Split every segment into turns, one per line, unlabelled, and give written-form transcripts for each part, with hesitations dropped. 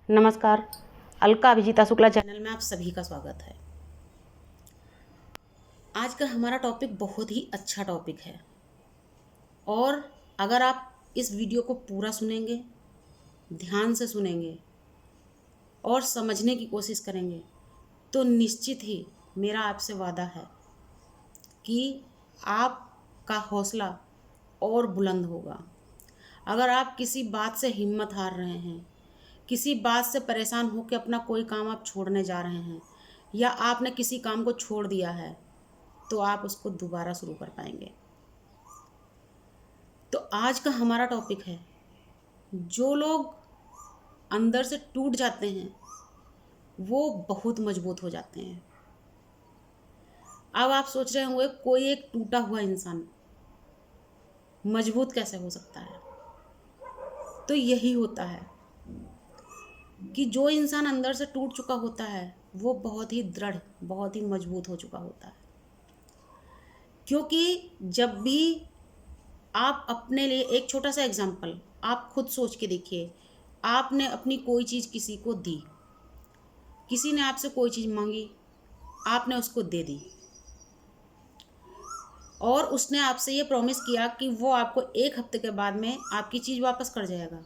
नमस्कार। अलका अभिजीता शुक्ला चैनल में आप सभी का स्वागत है। आज का हमारा टॉपिक बहुत ही अच्छा टॉपिक है और अगर आप इस वीडियो को पूरा सुनेंगे, ध्यान से सुनेंगे और समझने की कोशिश करेंगे तो निश्चित ही मेरा आपसे वादा है कि आपका हौसला और बुलंद होगा। अगर आप किसी बात से हिम्मत हार रहे हैं, किसी बात से परेशान होकर अपना कोई काम आप छोड़ने जा रहे हैं या आपने किसी काम को छोड़ दिया है तो आप उसको दोबारा शुरू कर पाएंगे। तो आज का हमारा टॉपिक है, जो लोग अंदर से टूट जाते हैं वो बहुत मजबूत हो जाते हैं। अब आप सोच रहे होंगे कोई एक टूटा हुआ इंसान मजबूत कैसे हो सकता है। तो यही होता है कि जो इंसान अंदर से टूट चुका होता है वो बहुत ही दृढ़, बहुत ही मजबूत हो चुका होता है। क्योंकि जब भी आप अपने लिए, एक छोटा सा एग्जाम्पल आप खुद सोच के देखिए, आपने अपनी कोई चीज़ किसी को दी, किसी ने आपसे कोई चीज़ मांगी, आपने उसको दे दी और उसने आपसे ये प्रॉमिस किया कि वो आपको 1 हफ्ते के बाद में आपकी चीज़ वापस कर जाएगा।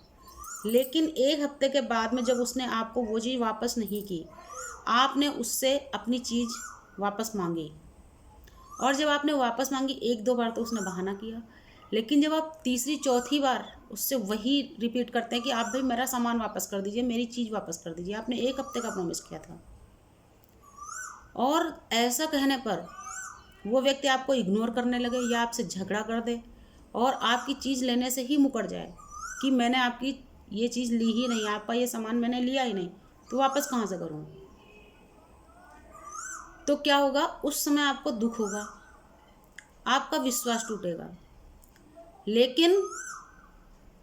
लेकिन 1 हफ्ते के बाद में जब उसने आपको वो चीज़ वापस नहीं की, आपने उससे अपनी चीज़ वापस मांगी और जब आपने वापस मांगी 1-2 बार तो उसने बहाना किया, लेकिन जब आप तीसरी चौथी बार उससे वही रिपीट करते हैं कि आप भाई मेरा सामान वापस कर दीजिए, मेरी चीज़ वापस कर दीजिए, आपने 1 हफ्ते का प्रॉमिस किया था, और ऐसा कहने पर वो व्यक्ति आपको इग्नोर करने लगे या आपसे झगड़ा कर दे और आपकी चीज़ लेने से ही मुकर जाए कि मैंने आपकी ये चीज़ ली ही नहीं, आपका ये सामान मैंने लिया ही नहीं, तो वापस कहाँ से करूँ। तो क्या होगा, उस समय आपको दुख होगा, आपका विश्वास टूटेगा। लेकिन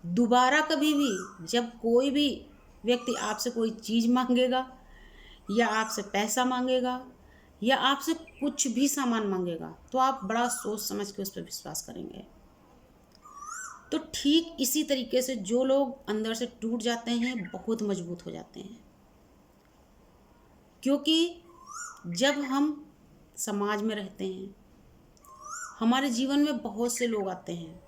दोबारा कभी भी जब कोई भी व्यक्ति आपसे कोई चीज़ मांगेगा या आपसे पैसा मांगेगा या आपसे कुछ भी सामान मांगेगा तो आप बड़ा सोच समझ के उस पर विश्वास करेंगे। तो ठीक इसी तरीके से जो लोग अंदर से टूट जाते हैं बहुत मजबूत हो जाते हैं। क्योंकि जब हम समाज में रहते हैं, हमारे जीवन में बहुत से लोग आते हैं,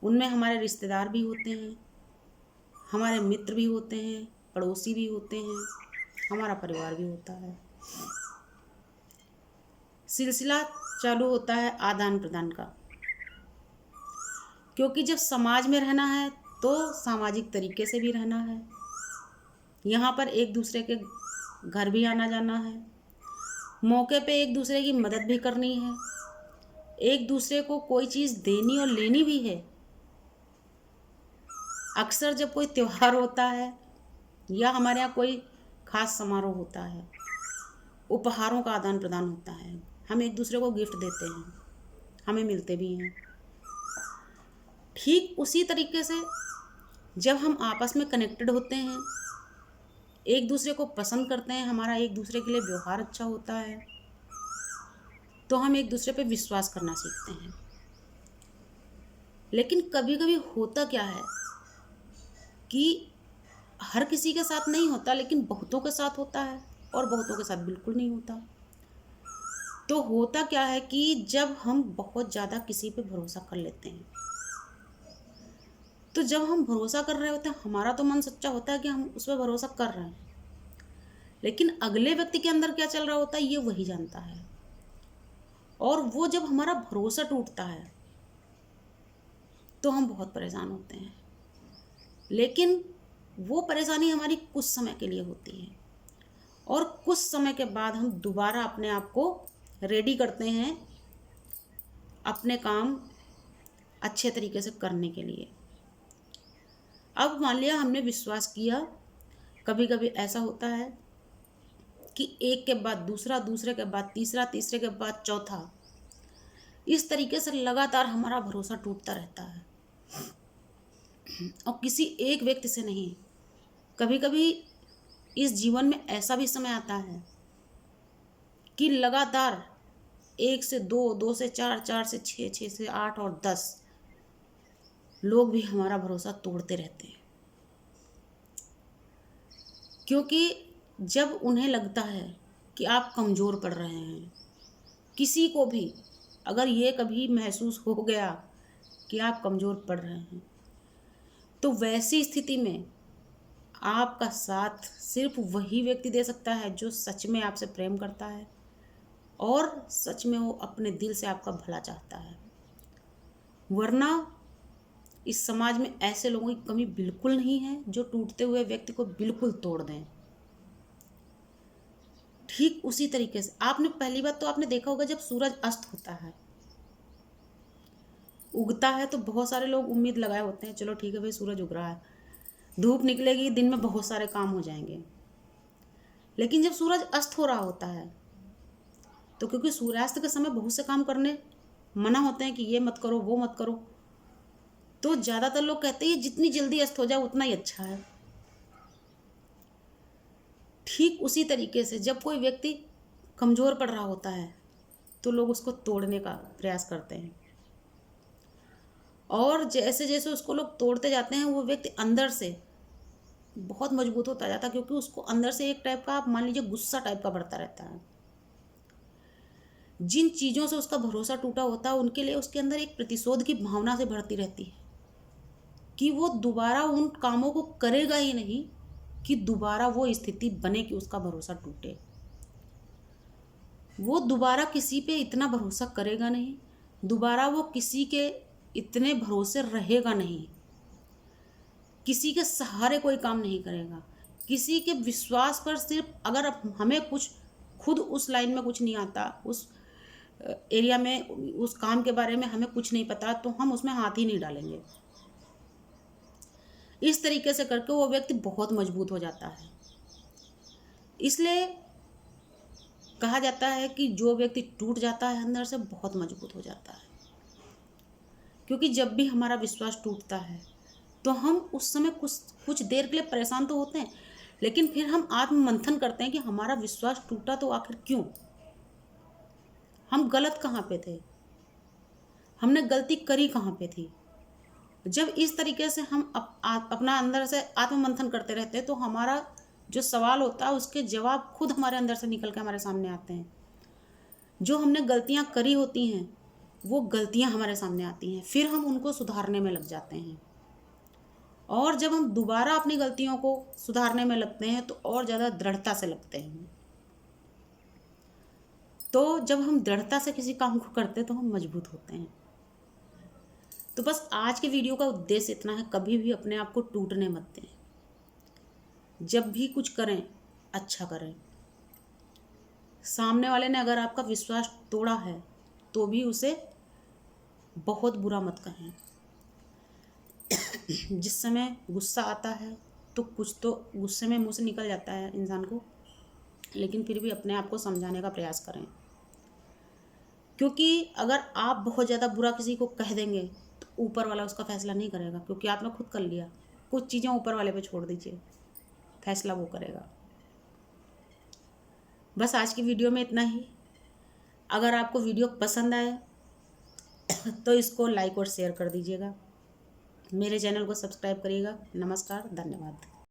उनमें हमारे रिश्तेदार भी होते हैं, हमारे मित्र भी होते हैं, पड़ोसी भी होते हैं, हमारा परिवार भी होता है। सिलसिला चालू होता है आदान प्रदान का, क्योंकि जब समाज में रहना है तो सामाजिक तरीके से भी रहना है। यहाँ पर एक दूसरे के घर भी आना जाना है, मौके पे एक दूसरे की मदद भी करनी है, एक दूसरे को कोई चीज़ देनी और लेनी भी है। अक्सर जब कोई त्यौहार होता है या हमारे यहाँ कोई खास समारोह होता है, उपहारों का आदान प्रदान होता है, हम एक दूसरे को गिफ्ट देते हैं, हमें मिलते भी हैं। ठीक उसी तरीके से जब हम आपस में कनेक्टेड होते हैं, एक दूसरे को पसंद करते हैं, हमारा एक दूसरे के लिए व्यवहार अच्छा होता है, तो हम एक दूसरे पे विश्वास करना सीखते हैं। लेकिन कभी कभी होता क्या है कि हर किसी के साथ नहीं होता, लेकिन बहुतों के साथ होता है और बहुतों के साथ बिल्कुल नहीं होता। तो होता क्या है कि जब हम बहुत ज़्यादा किसी पे भरोसा कर लेते हैं, तो जब हम भरोसा कर रहे होते हैं, हमारा तो मन सच्चा होता है कि हम उस पर भरोसा कर रहे हैं, लेकिन अगले व्यक्ति के अंदर क्या चल रहा होता है ये वही जानता है। और वो जब हमारा भरोसा टूटता है तो हम बहुत परेशान होते हैं। लेकिन वो परेशानी हमारी कुछ समय के लिए होती है और कुछ समय के बाद हम दोबारा अपने आप को रेडी करते हैं अपने काम अच्छे तरीके से करने के लिए। अब मान लिया हमने विश्वास किया, कभी कभी ऐसा होता है कि एक के बाद दूसरा, दूसरे के बाद तीसरा, तीसरे के बाद चौथा, इस तरीके से लगातार हमारा भरोसा टूटता रहता है। और किसी एक व्यक्ति से नहीं, कभी कभी इस जीवन में ऐसा भी समय आता है कि लगातार 1 से 2, 2 से 4, 4 से 6, 6 से 8 और 10 लोग भी हमारा भरोसा तोड़ते रहते हैं। क्योंकि जब उन्हें लगता है कि आप कमज़ोर पड़ रहे हैं, किसी को भी अगर ये कभी महसूस हो गया कि आप कमज़ोर पड़ रहे हैं, तो वैसी स्थिति में आपका साथ सिर्फ वही व्यक्ति दे सकता है जो सच में आपसे प्रेम करता है और सच में वो अपने दिल से आपका भला चाहता है। वरना इस समाज में ऐसे लोगों की कमी बिल्कुल नहीं है जो टूटते हुए व्यक्ति को बिल्कुल तोड़ दें। ठीक उसी तरीके से आपने पहली बात तो आपने देखा होगा, जब सूरज अस्त होता है, उगता है, तो बहुत सारे लोग उम्मीद लगाए होते हैं, चलो ठीक है भाई सूरज उग रहा है, धूप निकलेगी, दिन में बहुत सारे काम हो जाएंगे। लेकिन जब सूरज अस्त हो रहा होता है, तो क्योंकि सूर्यास्त के समय बहुत से काम करने मना होते हैं कि ये मत करो वो मत करो, तो ज़्यादातर लोग कहते हैं जितनी जल्दी अस्त हो जाए उतना ही अच्छा है। ठीक उसी तरीके से जब कोई व्यक्ति कमज़ोर पड़ रहा होता है तो लोग उसको तोड़ने का प्रयास करते हैं, और जैसे जैसे उसको लोग तोड़ते जाते हैं वो व्यक्ति अंदर से बहुत मजबूत होता जाता है, क्योंकि उसको अंदर से एक टाइप का, आप मान लीजिए, गुस्सा टाइप का बढ़ता रहता है। जिन चीज़ों से उसका भरोसा टूटा होता है उनके लिए उसके अंदर एक प्रतिशोध की भावना से बढ़ती रहती है कि वो दोबारा उन कामों को करेगा ही नहीं, कि दोबारा वो स्थिति बने कि उसका भरोसा टूटे। वो दोबारा किसी पे इतना भरोसा करेगा नहीं, दोबारा वो किसी के इतने भरोसे रहेगा नहीं, किसी के सहारे कोई काम नहीं करेगा, किसी के विश्वास पर सिर्फ, अगर हमें कुछ खुद उस लाइन में कुछ नहीं आता, उस एरिया में उस काम के बारे में हमें कुछ नहीं पता, तो हम उसमें हाथ ही नहीं डालेंगे। इस तरीके से करके वो व्यक्ति बहुत मजबूत हो जाता है। इसलिए कहा जाता है कि जो व्यक्ति टूट जाता है अंदर से बहुत मजबूत हो जाता है, क्योंकि जब भी हमारा विश्वास टूटता है तो हम उस समय कुछ देर के लिए परेशान तो होते हैं, लेकिन फिर हम आत्म मंथन करते हैं कि हमारा विश्वास टूटा तो आखिर क्यों, हम गलत कहाँ पे थे, हमने गलती करी कहाँ पे थी। जब इस तरीके से हम अपना अंदर से आत्ममंथन करते रहते हैं तो हमारा जो सवाल होता है उसके जवाब खुद हमारे अंदर से निकल के हमारे सामने आते हैं। जो हमने गलतियां करी होती हैं वो गलतियां हमारे सामने आती हैं, फिर हम उनको सुधारने में लग जाते हैं, और जब हम दोबारा अपनी गलतियों को सुधारने में लगते हैं तो और ज़्यादा दृढ़ता से लगते हैं। तो जब हम दृढ़ता से किसी काम को करते हैं तो हम मजबूत होते हैं। तो बस आज के वीडियो का उद्देश्य इतना है, कभी भी अपने आप को टूटने मत दें। जब भी कुछ करें अच्छा करें। सामने वाले ने अगर आपका विश्वास तोड़ा है तो भी उसे बहुत बुरा मत कहें। जिस समय गुस्सा आता है तो कुछ तो गुस्से में मुंह से निकल जाता है इंसान को, लेकिन फिर भी अपने आप को समझाने का प्रयास करें, क्योंकि अगर आप बहुत ज़्यादा बुरा किसी को कह देंगे तो ऊपर वाला उसका फैसला नहीं करेगा, क्योंकि आपने खुद कर लिया। कुछ चीज़ें ऊपर वाले पे छोड़ दीजिए, फैसला वो करेगा। बस आज की वीडियो में इतना ही। अगर आपको वीडियो पसंद आए तो इसको लाइक और शेयर कर दीजिएगा। मेरे चैनल को सब्सक्राइब करिएगा। नमस्कार, धन्यवाद।